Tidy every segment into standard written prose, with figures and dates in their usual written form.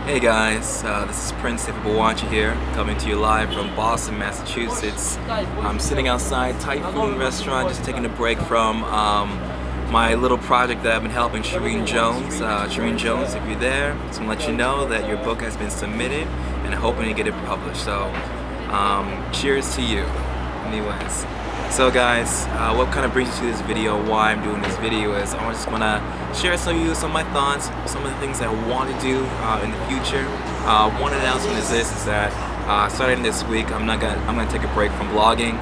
Hey guys, this is Prince Ifabawachi here, coming to you live from Boston, Massachusetts. I'm sitting outside Typhoon Restaurant, just taking a break from my little project that I've been helping Shireen Jones. Shireen Jones, if you're there, just want to let you know that your book has been submitted and I'm hoping to get it published. So, cheers to you. Anyways. So guys, what kind of brings you to this video, why I'm doing this video is I just want to share some of my thoughts, some of the things that I want to do in the future. One announcement is that starting this week, I'm gonna take a break from blogging.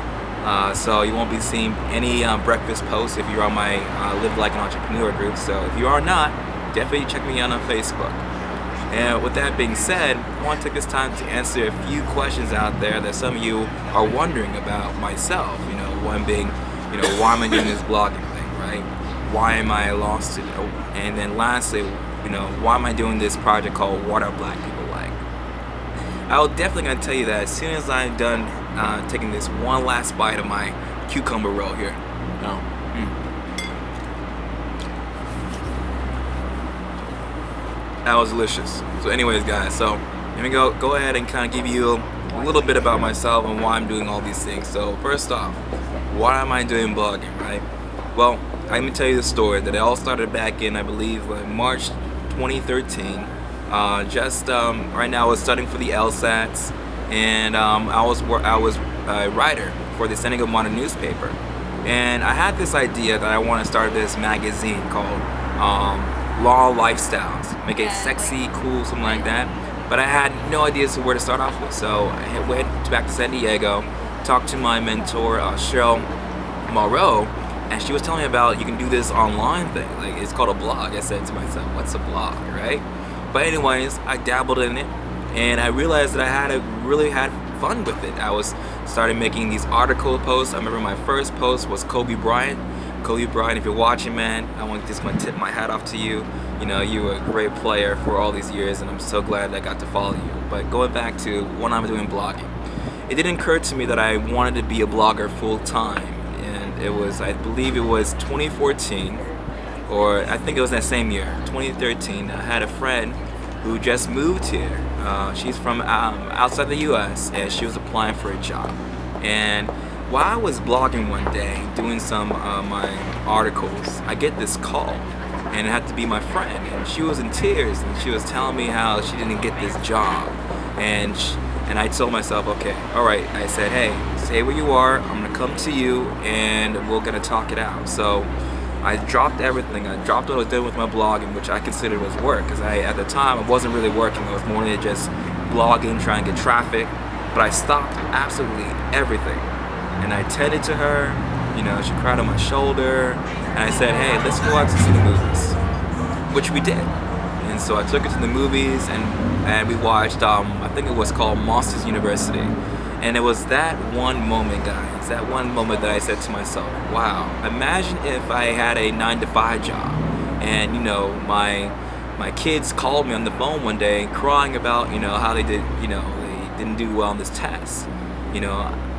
So you won't be seeing any breakfast posts if you're on my Live Like an Entrepreneur group. So if you are not, definitely check me out on Facebook. And with that being said, I want to take this time to answer a few questions out there that some of you are wondering about myself. You know, one being, why am I doing this blogging thing, right? Why am I a law student? And then lastly, why am I doing this project called What Are Black People Like? I will definitely gonna tell you that as soon as I'm done taking this one last bite of my cucumber roll here. That was delicious. So anyways guys, so let me go ahead and kind of give you a little bit about myself and why I'm doing all these things. So first off, why am I doing blogging, right? Well, let me tell you the story that it all started back in, I believe, March 2013. Right now I was studying for the LSATs, and I was a writer for the Senegal Modern newspaper. And I had this idea that I want to start this magazine called Law Lifestyles, make it sexy, cool, something like that. But I had no idea where to start off with, so I went back to San Diego, talked to my mentor, Cheryl Moreau, and she was telling me about you can do this online thing, like it's called a blog. I said to myself, what's a blog, right? But anyways, I dabbled in it, and I realized that I really had fun with it. I was started making these article posts. I remember my first post was Kobe Bryant. Kobe Bryant, if you're watching, man, I want to tip my hat off to you. You know, you were a great player for all these years, and I'm so glad that I got to follow you. But going back to when I'm doing blogging, it didn't occur to me that I wanted to be a blogger full time. And it was, I believe it was 2014, or I think it was that same year, 2013. I had a friend who just moved here. She's from outside the U.S. and she was applying for a job. And while I was blogging one day, doing some my articles, I get this call, and it had to be my friend, and she was in tears, and she was telling me how she didn't get this job, and I told myself, okay, all right. I said, hey, stay where you are. I'm gonna come to you, and we're gonna talk it out. So I dropped everything. I dropped what I was doing with my blogging, which I considered was work, because at the time I wasn't really working. I was more than just blogging, trying to get traffic. But I stopped absolutely everything. And I tended to her, she cried on my shoulder, and I said, hey, let's go out to see the movies, which we did. And so I took her to the movies, and we watched, I think it was called Monsters University. And it was that one moment, guys, that one moment that I said to myself, wow, imagine if I had a 9-to-5 job, and, my kids called me on the phone one day crying about, how they didn't do well on this test.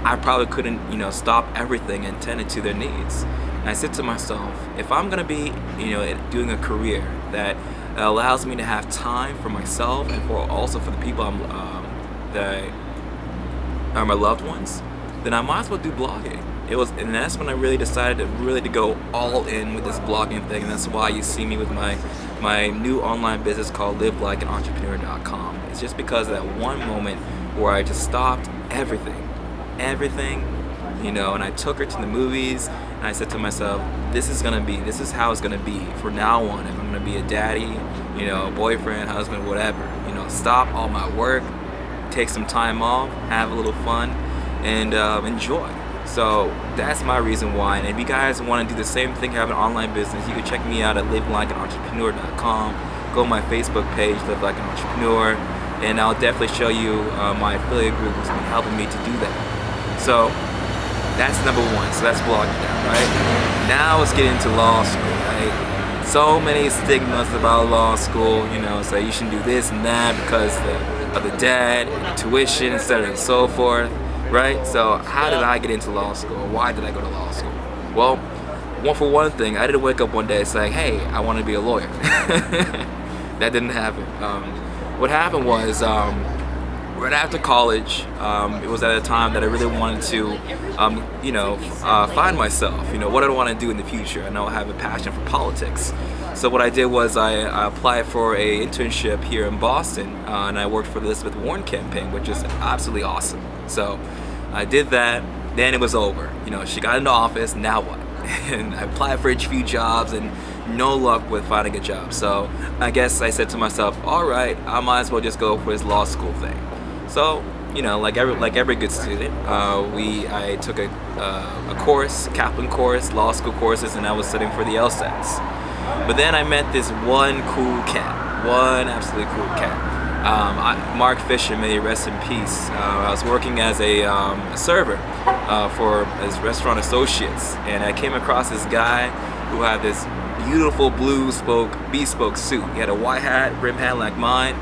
I probably couldn't, stop everything and tend to their needs. And I said to myself, if I'm gonna be, doing a career that allows me to have time for myself and also for the people that are my loved ones, then I might as well do blogging. And that's when I really decided to go all in with this blogging thing. And that's why you see me with my new online business called LiveLikeAnEntrepreneur.com. It's just because of that one moment where I just stopped everything, and I took her to the movies, and I said to myself, this is how it's gonna be for now on. If I'm gonna be a daddy, boyfriend, husband, whatever, stop all my work, take some time off, have a little fun, and enjoy. So that's my reason why. And if you guys want to do the same thing, have an online business, you can check me out at livelikeanentrepreneur.com. Go to my Facebook page, Live Like an Entrepreneur, and I'll definitely show you my affiliate group who's been helping me to do that. So that's number one. So that's blogging now, right? Now let's get into law school, right? So many stigmas about law school, so you shouldn't do this and that because of the debt, tuition, etc. and so forth, right? So how did I get into law school? Why did I go to law school? Well, for one thing, I didn't wake up one day saying, hey, I want to be a lawyer. That didn't happen. what happened was, right after college, it was at a time that I really wanted to, find myself. What do I want to do in the future? I know I have a passion for politics. So what I did was I applied for a internship here in Boston, and I worked for the Elizabeth Warren campaign, which is absolutely awesome. So I did that. Then it was over. She got into office. Now what? And I applied for a few jobs and no luck with finding a job. So I guess I said to myself, all right, I might as well just go for this law school thing. So, like every good student, I took a course, Kaplan course, law school courses, and I was studying for the LSATs. But then I met this one absolutely cool cat. Mark Fisher, may he rest in peace. I was working as a server for his restaurant associates, and I came across this guy who had this beautiful blue bespoke suit. He had a white hat, brim hat like mine,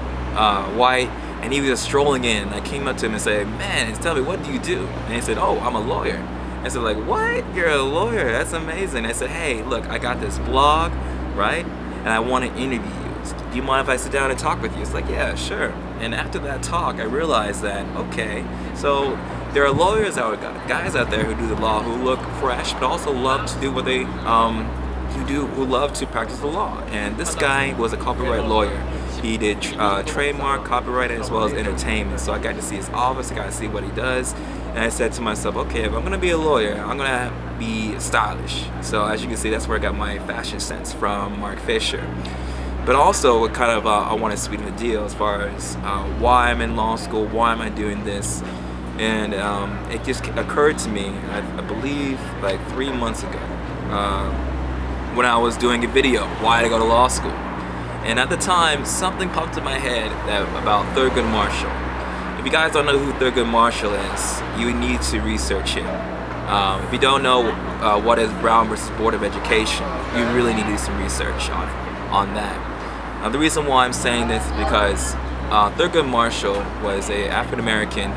white. And he was just strolling in. I came up to him and said, man, tell me, what do you do? And he said, oh, I'm a lawyer. I said, like, what? You're a lawyer? That's amazing. I said, hey, look, I got this blog, right? And I want to interview you. Do you mind if I sit down and talk with you? It's like, yeah, sure. And after that talk, I realized that, okay, so there are lawyers guys out there who do the law, who look fresh, but also love to do what they, who love to practice the law. And this guy was a copyright lawyer. He did trademark, copyright, as well as entertainment. So I got to see his office, I got to see what he does. And I said to myself, okay, if I'm going to be a lawyer, I'm going to be stylish. So as you can see, that's where I got my fashion sense from, Mark Fisher. But also, what kind of I want to sweeten the deal as far as why I'm in law school, why am I doing this? And it just occurred to me, I believe like 3 months ago, when I was doing a video, why I go to law school. And at the time, something popped in my head about Thurgood Marshall. If you guys don't know who Thurgood Marshall is, you need to research him. If you don't know what is Brown versus Board of Education, you really need to do some research on that. The reason why I'm saying this is because Thurgood Marshall was an African-American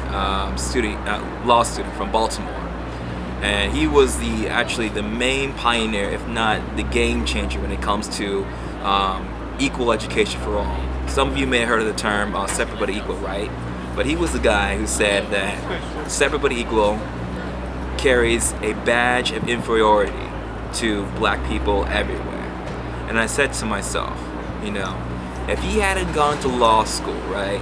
law student from Baltimore. And he was actually the main pioneer, if not the game changer, when it comes to equal education for all. Some of you may have heard of the term separate but equal, right? But he was the guy who said that separate but equal carries a badge of inferiority to black people everywhere. And I said to myself, if he hadn't gone to law school, right,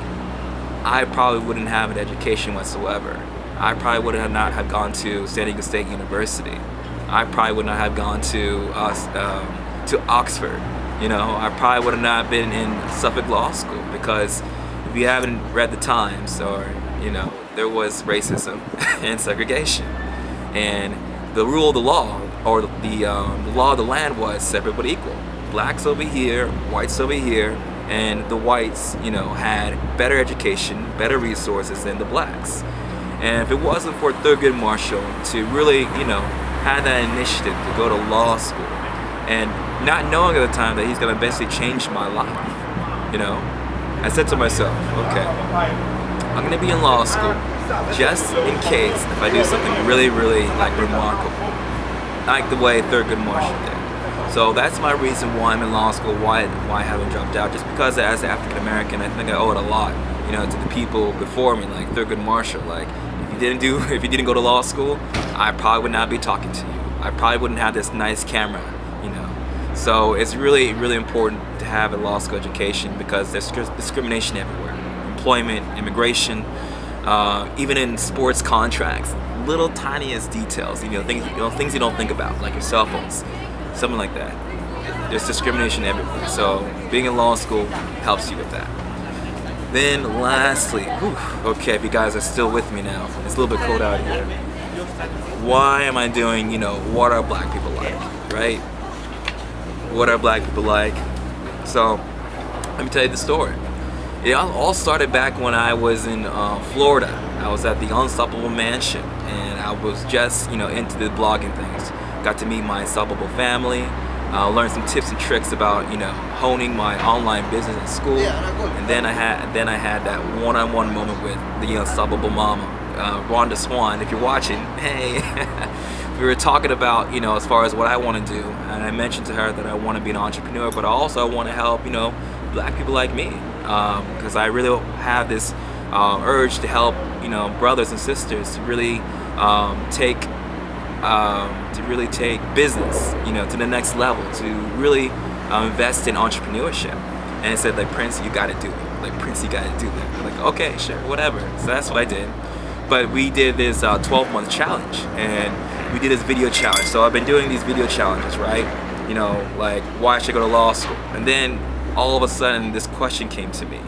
I probably wouldn't have an education whatsoever. I probably would not have gone to San Diego State University. I probably would not have gone to Oxford. I probably would have not been in Suffolk Law School, because if you haven't read the Times, or there was racism and segregation, and the rule of the law, or the law of the land, was separate but equal. Blacks over here, whites over here, and the whites, had better education, better resources than the blacks. And if it wasn't for Thurgood Marshall to really, have that initiative to go to law school, and not knowing at the time that he's going to basically change my life, I said to myself, okay, I'm going to be in law school just in case if I do something really, really remarkable, like the way Thurgood Marshall did. So that's my reason why I'm in law school, why I haven't dropped out. Just because as an African American, I think I owe it a lot, to the people before me, like Thurgood Marshall. Like, if you didn't go to law school, I probably would not be talking to you. I probably wouldn't have this nice camera, So it's really, really important to have a law school education, because there's discrimination everywhere. Employment, immigration, even in sports contracts, little tiniest details, things you don't think about, like your cell phones, something like that. There's discrimination everywhere. So being in law school helps you with that. Then lastly, okay, if you guys are still with me now, it's a little bit cold out here. Why am I doing, what are black people like, right? What are black people like? So, let me tell you the story. It all started back when I was in Florida. I was at the Unstoppable Mansion, and I was just, into the blogging things. Got to meet my Unstoppable family, learned some tips and tricks about, honing my online business in school. And then I had that one-on-one moment with the Unstoppable Mama, Rhonda Swan. If you're watching, hey. We were talking about, as far as what I want to do, and I mentioned to her that I want to be an entrepreneur, but I also want to help, black people like me, because I really have this urge to help, you know, brothers and sisters to really take business, you know, to the next level, to really invest in entrepreneurship. And it said, like, Prince, you gotta do it. Like, Prince, you gotta do that. I'm like, okay, sure, whatever. So that's what I did. But we did this 12-month challenge, and we did this video challenge. So I've been doing these video challenges, right? You know, like, why should I go to law school? And then all of a sudden, this question came to me.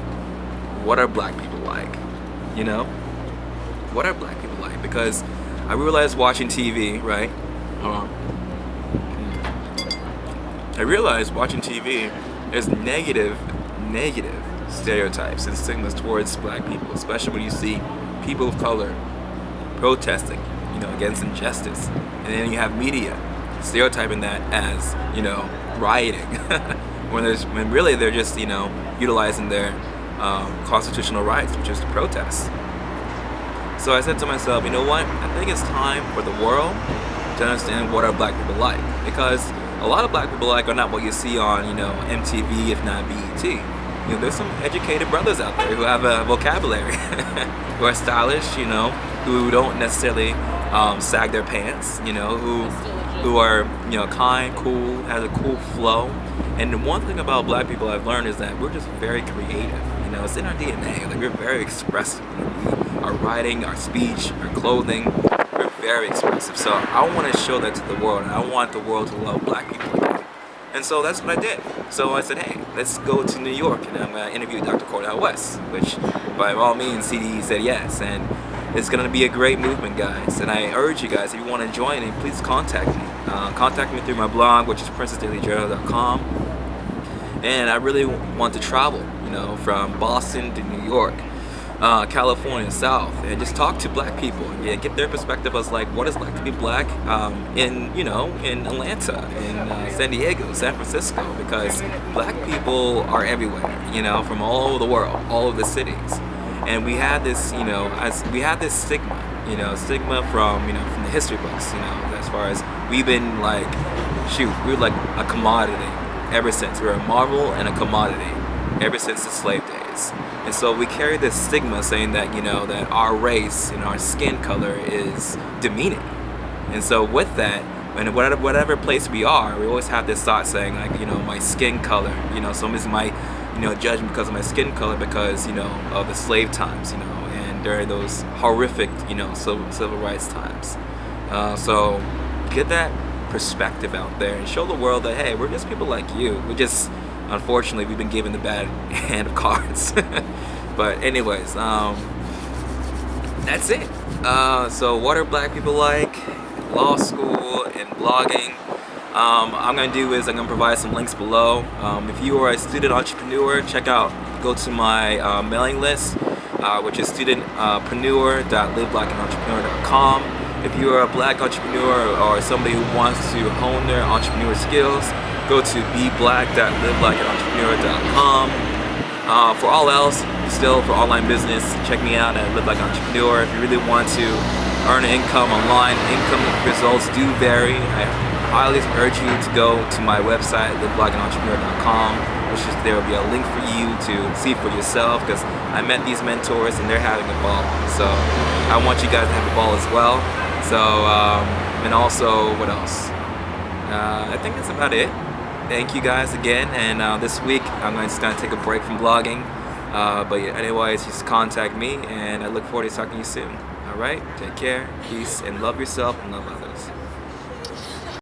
What are black people like? You know? What are black people like? Because I realized watching TV, right? I realized watching TV, there's negative stereotypes and stigmas towards black people, especially when you see people of color protesting, you know, against injustice. And then you have media stereotyping that as, you know, rioting, when really they're just, you know, utilizing their constitutional rights, which is to protest. So I said to myself, you know what? I think it's time for the world to understand what are black people like, because a lot of black people like are not what you see on, you know, MTV, if not BET. You know, there's some educated brothers out there who have a vocabulary, who are stylish, you know, who don't necessarily sag their pants, you know, who are, you know, kind, cool, has a cool flow. And the one thing about black people I've learned is that we're just very creative. You know, it's in our DNA. Like, we're very expressive. Our writing, our speech, our clothing, we're very expressive. So I want to show that to the world, and I want the world to love black people again. And so that's what I did. So I said, hey, let's go to New York, and I'm going to interview Dr. Cornel West, which by all means, CDE said yes. And it's going to be a great movement, guys. And I urge you guys, if you want to join it, please contact me. Contact me through my blog, which is princessdailyjournal.com. And I really want to travel, you know, from Boston to New York, California, South, and just talk to black people and get their perspective as like what it's like to be black in, you know, in Atlanta, in San Diego, San Francisco, because black people are everywhere, you know, from all over the world, all over the cities. And we had this, you know, we had this stigma from, you know, from the history books, you know, as far as we've been like, we were like a commodity ever since. We were a marvel and a commodity ever since the slave days. And so we carry this stigma saying that, you know, that our race and our skin color is demeaning. And so with that, and whatever place we are, we always have this thought saying, like, you know, my skin color, you know, somebody might, you know, judge me because of my skin color because, you know, of the slave times, you know, and during those horrific, you know, civil rights times. So get that perspective out there and show the world that, hey, we're just people like you. We just, unfortunately, we've been given the bad hand of cards. But anyways, that's it. So what are black people like? Law school and blogging. I'm gonna do is I'm gonna provide some links below. If you are a student entrepreneur, go to my mailing list, which is studentpreneur.livelikentrepreneur.com. If you are a black entrepreneur or somebody who wants to hone their entrepreneur skills, go to belikeantrepreneur.com. For all else, still for online business, check me out at Live Like an Entrepreneur. If you really want to earn income online, income results do vary. I highly urge you to go to my website, livelikeanentrepreneur.com, which is there will be a link for you to see for yourself, because I met these mentors and they're having a ball. So I want you guys to have a ball as well. So, and also, what else? I think that's about it. Thank you guys again, and this week I'm just going to take a break from blogging, but yeah, anyways, just contact me, and I look forward to talking to you soon. Alright, take care, peace, and love yourself and love others.